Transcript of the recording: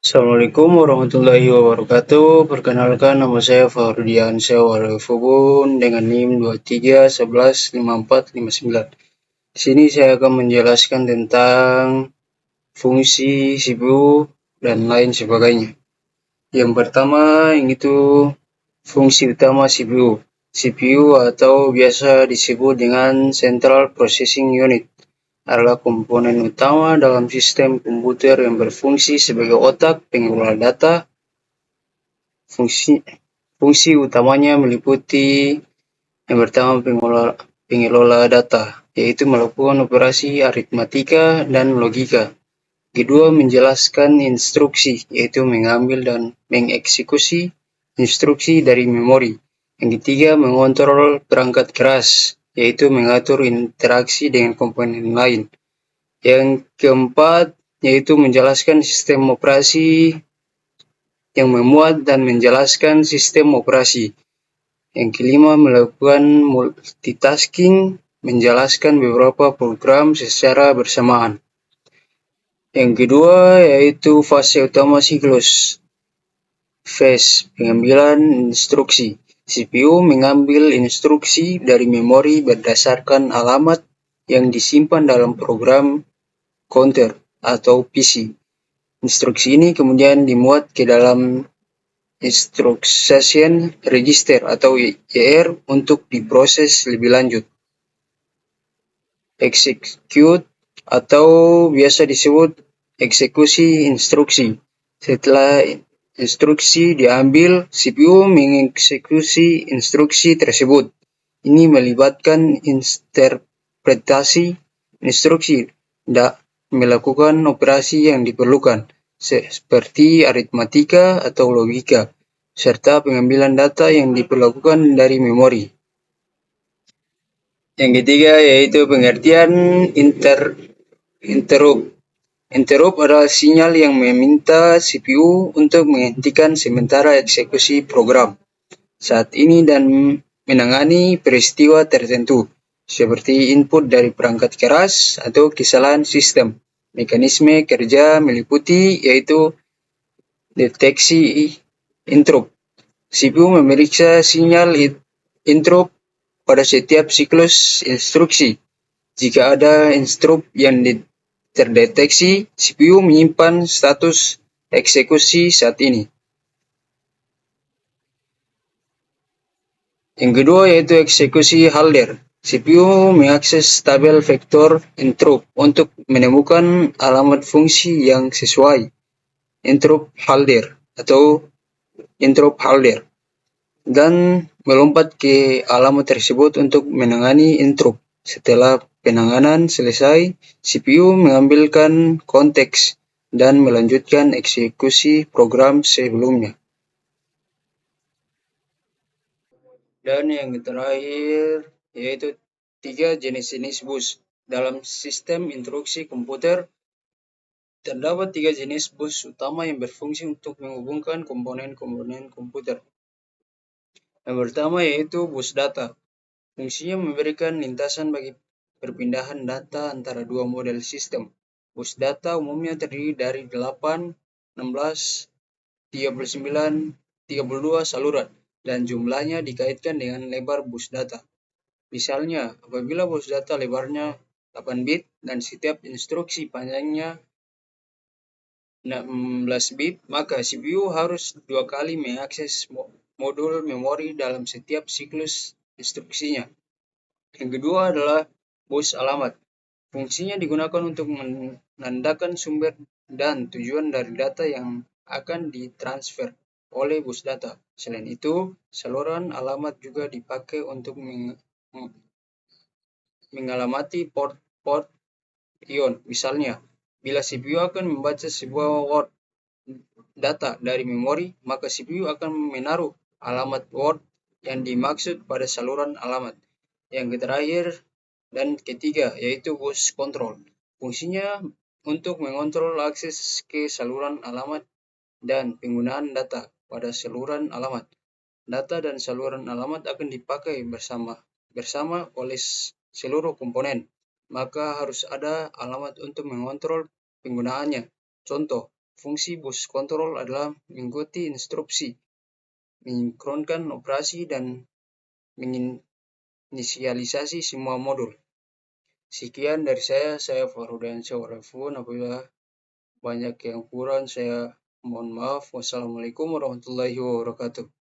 Assalamualaikum warahmatullahi wabarakatuh. Perkenalkan, nama saya Fahrudin Syawalifubun dengan NIM 23115459. Di sini saya akan menjelaskan tentang fungsi CPU dan lain sebagainya. Yang pertama, itu fungsi utama CPU. CPU atau biasa disebut dengan Central Processing Unit adalah komponen utama dalam sistem komputer yang berfungsi sebagai otak pengelola data. Fungsi utamanya meliputi yang pertama pengelola data, yaitu melakukan operasi aritmatika dan logika. Kedua, menjelaskan instruksi, yaitu mengambil dan mengeksekusi instruksi dari memori. Yang ketiga, mengontrol perangkat keras, yaitu mengatur interaksi dengan komponen lain. Yang keempat, yaitu menjelaskan sistem operasi yang memuat dan menjelaskan sistem operasi. Yang kelima, melakukan multitasking, menjelaskan beberapa program secara bersamaan. Yang kedua, yaitu fase utama siklus. Phase, pengambilan instruksi. CPU mengambil instruksi dari memori berdasarkan alamat yang disimpan dalam program counter atau PC. Instruksi ini kemudian dimuat ke dalam Instruction Register atau IR untuk diproses lebih lanjut. Execute atau biasa disebut eksekusi instruksi. Setelah instruksi diambil, CPU mengeksekusi instruksi tersebut. Ini melibatkan interpretasi instruksi dan melakukan operasi yang diperlukan, seperti aritmatika atau logika, serta pengambilan data yang diperlakukan dari memori. Yang ketiga yaitu pengertian interrupt. Interrupt adalah sinyal yang meminta CPU untuk menghentikan sementara eksekusi program saat ini dan menangani peristiwa tertentu, seperti input dari perangkat keras atau kesalahan sistem. Mekanisme kerja meliputi yaitu deteksi interrupt. CPU memeriksa sinyal interrupt pada setiap siklus instruksi. Jika ada interrupt yang terdeteksi, CPU menyimpan status eksekusi saat ini. Yang kedua yaitu eksekusi Halder. CPU mengakses tabel vektor interrupt untuk menemukan alamat fungsi yang sesuai. Interrupt Halder atau interrupt Halder. Dan melompat ke alamat tersebut untuk menangani interrupt. Setelah penanganan selesai, CPU mengambilkan konteks dan melanjutkan eksekusi program sebelumnya. Dan yang terakhir yaitu 3 jenis-jenis bus. Dalam sistem instruksi komputer, terdapat 3 jenis bus utama yang berfungsi untuk menghubungkan komponen-komponen komputer. Yang pertama yaitu bus data. Fungsinya memberikan lintasan bagi perpindahan data antara dua model sistem. Bus data umumnya terdiri dari 8, 16, 39, 32 saluran dan jumlahnya dikaitkan dengan lebar bus data. Misalnya, apabila bus data lebarnya 8 bit dan setiap instruksi panjangnya 16 bit, maka CPU harus 2 kali mengakses modul memori dalam setiap siklus instruksinya. Yang kedua adalah bus alamat. Fungsinya digunakan untuk menandakan sumber dan tujuan dari data yang akan ditransfer oleh bus data. Selain itu, saluran alamat juga dipakai untuk mengalamati port ion. Misalnya, bila CPU akan membaca sebuah word data dari memori, maka CPU akan menaruh alamat word yang dimaksud pada saluran alamat. Yang terakhir dan ketiga yaitu bus control. Fungsinya untuk mengontrol akses ke saluran alamat dan penggunaan data pada saluran alamat. Data dan saluran alamat akan dipakai bersama oleh seluruh komponen, maka harus ada alamat untuk mengontrol penggunaannya. Contoh, Fungsi bus kontrol adalah mengikuti instruksi, mensinkronkan operasi, dan menginisialisasi semua modul. Sekian dari saya Farhudan Syawrafun. Apabila banyak yang kurang saya mohon maaf. Wassalamualaikum warahmatullahi wabarakatuh.